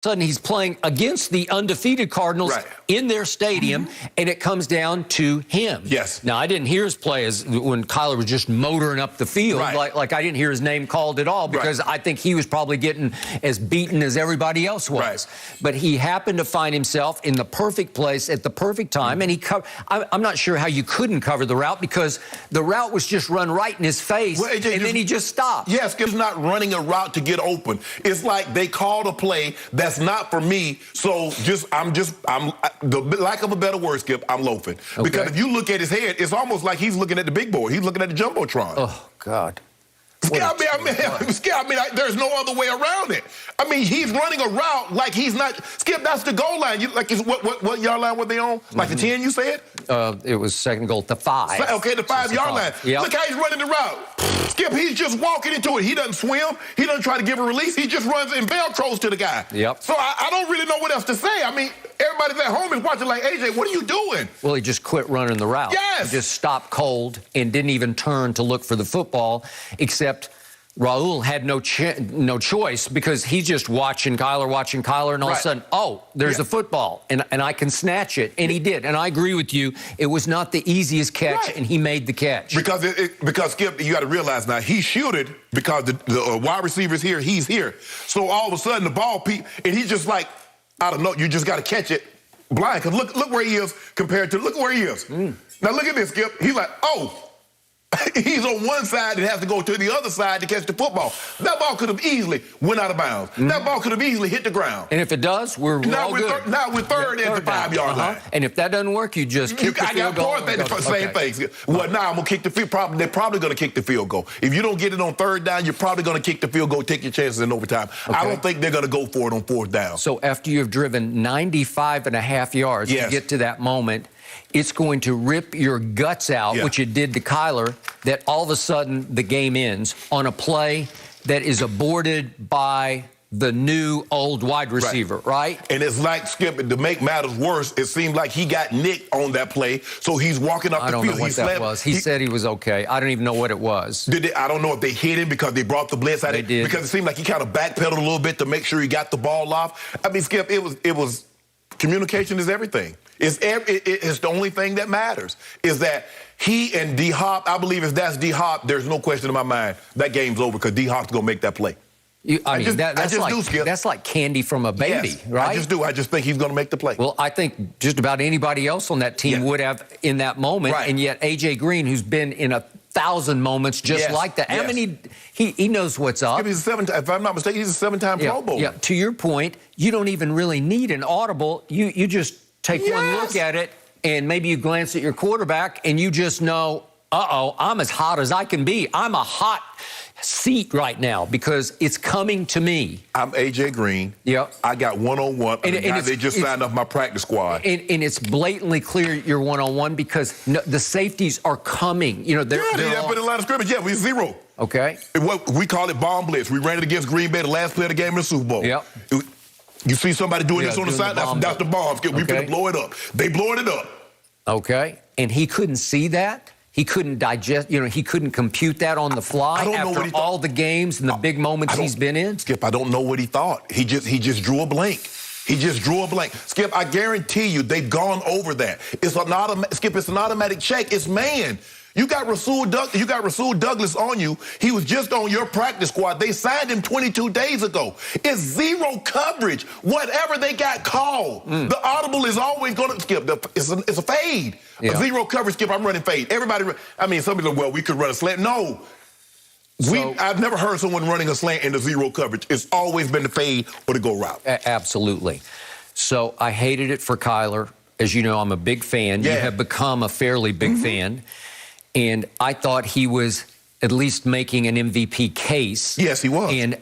Sudden he's playing against the undefeated Cardinals in their stadium, and it comes down to him. Yes. Now, I didn't hear his play when Kyler was just motoring up the field. Like I didn't hear his name called at all because I think he was probably getting as beaten as everybody else was. But he happened to find himself in the perfect place at the perfect time, and he I'm not sure how you couldn't cover the route because the route was just run right in his face, and then he just stopped. Yes, it's not running a route to get open. It's like they called a play that's not for me, so I'm the lack of a better word, Skip, I'm loafing. Because if you look at his head, it's almost like he's looking at the big board. He's looking at the Jumbotron. Oh, God. Skip, I mean, there's no other way around it. I mean, he's running a route like he's not. Skip, that's the goal line. What yard line were they on? Like the 10, you said? It was second goal, the 5. Okay, the 5-yard line. Yep. Look how he's running the route. Skip, he's just walking into it. He doesn't swim. He doesn't try to give a release. He just runs and velcros to the guy. Yep. So I don't really know what else to say. I mean, everybody's at home is watching like, AJ, what are you doing? Well, he just quit running the route. Yes. He just stopped cold and didn't even turn to look for the football, except Raul had no choice because he's just watching Kyler, and all of a sudden, oh, there's a football, and I can snatch it, and he did. And I agree with you. It was not the easiest catch, and he made the catch. Because Skip, you got to realize now, he shielded because the wide receiver's here, he's here. So all of a sudden, the ball, and he's just like, I don't know, you just got to catch it blind. Because look where he is compared to, look where he is. Now look at this, Skip. He's like, oh. He's on one side and has to go to the other side to catch the football. That ball could have easily went out of bounds. That ball could have easily hit the ground. And if it does, we're all good. Now we're third at the 5-yard line. And if that doesn't work, you just kick the field goal. Same thing. Well, now I'm going to kick the field. They're probably going to kick the field goal. If you don't get it on third down, you're probably going to kick the field goal, take your chances in overtime. I don't think they're going to go for it on fourth down. So after you've driven 95.5 yards to get to that moment, it's going to rip your guts out, which it did to Kyler, that all of a sudden the game ends on a play that is aborted by the new old wide receiver, right? And it's like, Skip, to make matters worse, it seemed like he got nicked on that play, so he's walking up the field. I don't know what that was. He said he was okay. I don't even know what it was. I don't know if they hit him because they brought the blitz out. They did. Because it seemed like he kind of backpedaled a little bit to make sure he got the ball off. I mean, Skip, it was communication is everything. It's the only thing that matters is that he and D-Hop, I believe if that's D-Hop, there's no question in my mind that game's over because D-Hop's going to make that play. That's like candy from a baby, right? I just do. I just think he's going to make the play. Well, I think just about anybody else on that team would have in that moment, and yet A.J. Green, who's been in 1,000 moments just like that. I mean, he knows what's up. If I'm not mistaken, he's a 7-time Pro Bowler. Yeah, to your point, you don't even really need an audible. You just take one look at it, and maybe you glance at your quarterback, and you just know, uh-oh, I'm as hot as I can be. I'm a hot seat right now because it's coming to me. I'm A.J. Green. Yep. I got one-on-one. And they just signed up my practice squad. And it's blatantly clear you're one-on-one because the safeties are coming. You know, they're but in the line of scrimmage, we're zero. Okay. We call it bomb blitz. We ran it against Green Bay the last play of the game in the Super Bowl. Yep. You see somebody doing this on the side, that's the bomb. We finna blow it up. They blowing it up. Okay. And he couldn't see that? He couldn't digest, he couldn't compute that on the fly after all the games and the big moments he's been in? Skip, I don't know what he thought. He just drew a blank. He just drew a blank. Skip, I guarantee you they've gone over that. It's an automatic check. It's man. You got Rasul Douglas on you. He was just on your practice squad. They signed him 22 days ago. It's zero coverage. Whatever they got called, the audible is always going to, Skip, it's a fade. A zero coverage, Skip, I'm running fade. Everybody, some people say, well, we could run a slant. No. I've never heard someone running a slant into zero coverage. It's always been the fade or the go route. Absolutely. So I hated it for Kyler. As you know, I'm a big fan. You have become a fairly big fan. And I thought he was at least making an MVP case. Yes, he was. And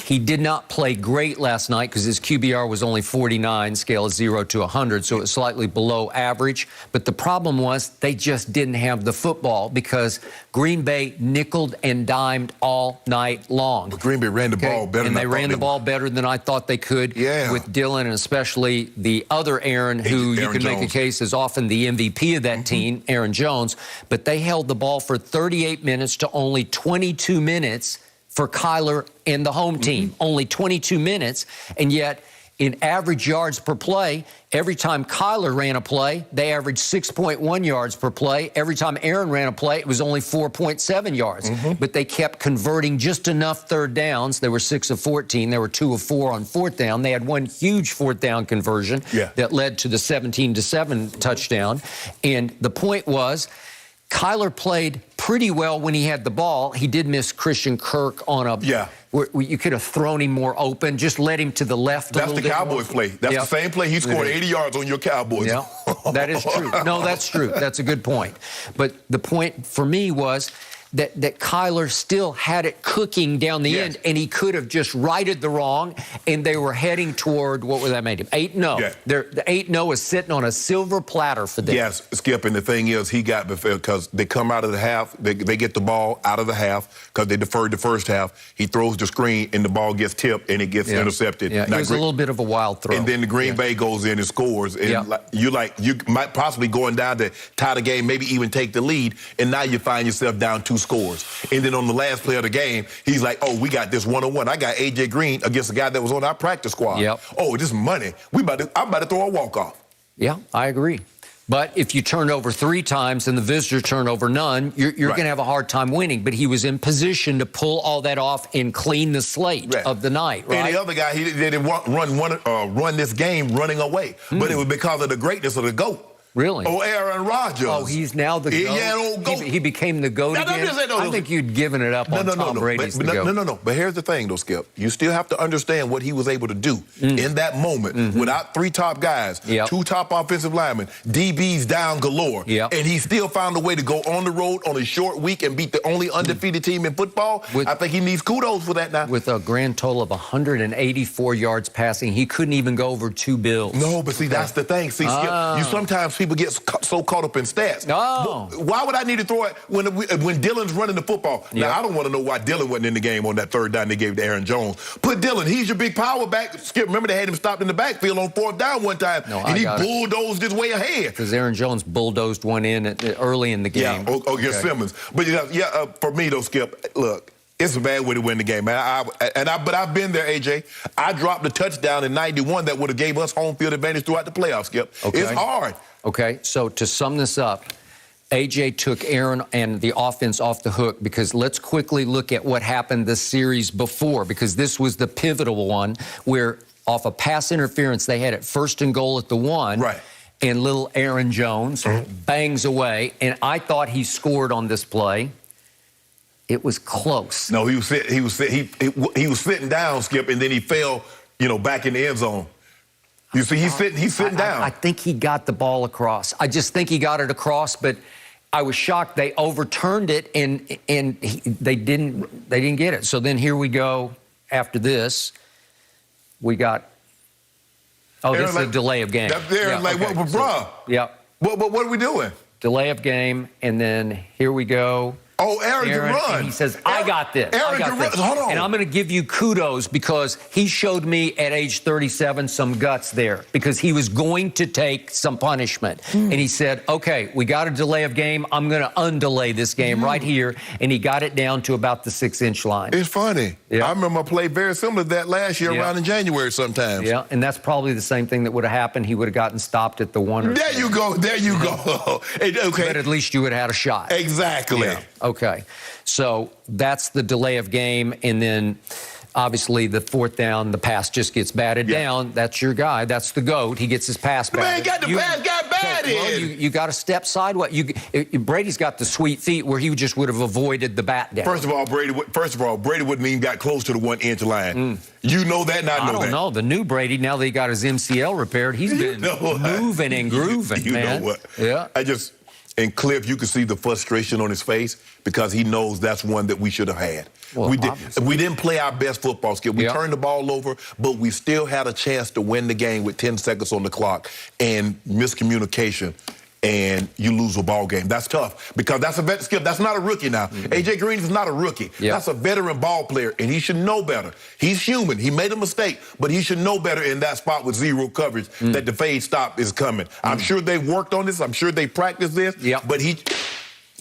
he did not play great last night because his QBR was only 49, scale of 0 to 100, so it was slightly below average. But the problem was they just didn't have the football because Green Bay nickeled and dimed all night long. But Green Bay ran the ball better than I thought. And they ran the ball better than I thought they could with Dillon, and especially the other Aaron, who you can make a case is often the MVP of that team, Aaron Jones. But they held the ball for 38 minutes to only 22 minutes for Kyler and the home team. Only 22 minutes, and yet in average yards per play, every time Kyler ran a play, they averaged 6.1 yards per play. Every time Aaron ran a play, it was only 4.7 yards. But they kept converting just enough third downs. They were 6 of 14. They were 2 of 4 on fourth down. They had one huge fourth down conversion that led to the 17-7 touchdown. And the point was, Kyler played pretty well when he had the ball. He did miss Christian Kirk on a where you could have thrown him more open. Just let him to the left. That's the Cowboys play. That's the same play. He scored 80 yards on your Cowboys. Yeah, that is true. No, that's true. That's a good point. But the point for me was that Kyler still had it cooking down the end, and he could have just righted the wrong, and they were heading toward, what would that make him? 8-0. Yeah. The 8-0 is sitting on a silver platter for them. Yes, Skip, and the thing is, he got, because they come out of the half, they get the ball out of the half, because they deferred the first half. He throws the screen, and the ball gets tipped, and it gets intercepted. Yeah, it was a little bit of a wild throw. And then the Green Bay goes in and scores, and you might possibly going down to tie the game, maybe even take the lead, and now you find yourself down 2 scores. And then on the last play of the game, he's like, oh, we got this 1-on-1. I got A.J. Green against a guy that was on our practice squad. Oh, this is money. I'm about to throw a walk-off. Yeah, I agree. But if you turn over 3 times and the visitor turn over none, you're going to have a hard time winning. But he was in position to pull all that off and clean the slate of the night, right? And the other guy, he didn't run this game running away. But it was because of the greatness of the GOAT. Really? Oh, Aaron Rodgers. Oh, he's now the GOAT? Yeah, old GOAT. He became the GOAT again? I think you'd given it up on Tom Brady's the GOAT. No. But here's the thing, though, Skip. You still have to understand what he was able to do in that moment without 3 top guys, 2 top offensive linemen, DBs down galore, and he still found a way to go on the road on a short week and beat the only undefeated team in football. I think he needs kudos for that now. With a grand total of 184 yards passing, he couldn't even go over 2 bills. No, but see, that's the thing. See, Skip, sometimes people get so caught up in stats. Why would I need to throw it when Dylan's running the football? Now, I don't want to know why Dylan wasn't in the game on that third down they gave to Aaron Jones. Put Dylan. He's your big power back. Skip, remember they had him stopped in the backfield on 4th down one time, and he bulldozed his way ahead. Because Aaron Jones bulldozed one in early in the game. Yeah, against Simmons. But, for me, though, Skip, look, it's a bad way to win the game, man. But I've been there, AJ. I dropped a touchdown in 91 that would have gave us home field advantage throughout the playoffs, Skip. It's hard. Okay, so to sum this up, AJ took Aaron and the offense off the hook because let's quickly look at what happened this series before, because this was the pivotal one where off a pass interference, they had it 1st and goal at the 1. Right. And little Aaron Jones bangs away, and I thought he scored on this play. It was close. No, he was sitting down, Skip, and then he fell, back in the end zone. You see, he's sitting down. I think he got the ball across. I just think he got it across, but I was shocked they overturned it and they didn't get it. So then here we go. After this, we got. Oh, this is a delay of game. Bruh. Yeah. What are we doing? Delay of game, and then here we go. Oh, Aaron can run. And he says, I got this. Aaron can run. Hold on. And I'm going to give you kudos because he showed me at age 37 some guts there because he was going to take some punishment. And he said, okay, we got a delay of game. I'm going to undelay this game right here. And he got it down to about the 6-inch line. It's funny. I remember I played very similar to that last year around in January sometimes. Yeah, and that's probably the same thing that would have happened. He would have gotten stopped at the 1 or 2. There you go. There you go. Okay. But at least you would have had a shot. Exactly. Yeah. Okay. So that's the delay of game. And then obviously the 4th down, the pass just gets batted down. That's your guy. That's the GOAT. He gets his pass batted. Man, got the pass got batted. Well, you got to step sideways. Brady's got the sweet feet where he just would have avoided the bat down. First of all, Brady wouldn't even got close to the 1-inch line. You know that, and I know that. I don't know. The new Brady, now that he got his MCL repaired, he's been moving and grooving, man. You know what? Yeah. And Cliff, you can see the frustration on his face because he knows that's one that we should have had. Well, we didn't play our best football skill. We turned the ball over, but we still had a chance to win the game with 10 seconds on the clock. And miscommunication, and you lose a ball game. That's tough because that's a vet Skip. That's not a rookie now. A.J. Green is not a rookie. That's a veteran ball player, and he should know better. He's human. He made a mistake, but he should know better in that spot with zero coverage that the fade stop is coming. I'm sure they've worked on this. I'm sure they practiced this. But he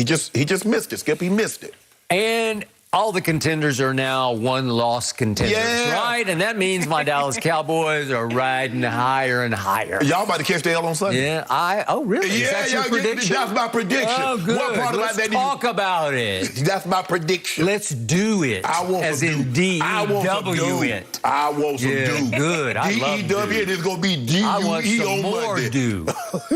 just missed it, Skip. He missed it. And all the contenders are now one-loss contenders, right? And that means my Dallas Cowboys are riding higher and higher. Y'all about to catch the L on Sunday? Yeah, oh, really? Is that your prediction? That's my prediction. Oh, good. What part Let's about that talk about it. That's my prediction. Let's do it. I want as some in D-E-W it. I want some do. Good. I love D-E-W, it is going to be D-U-E I want some on more Monday. do.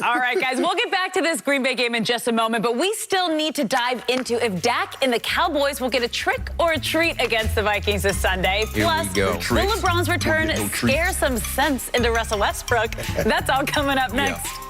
All right, guys, we'll get back to this Green Bay game in just a moment, but we still need to dive into if Dak and the Cowboys will get a trick or a treat against the Vikings this Sunday. Here Plus, we go. will LeBron's return scare some sense into Russell Westbrook? That's all coming up next.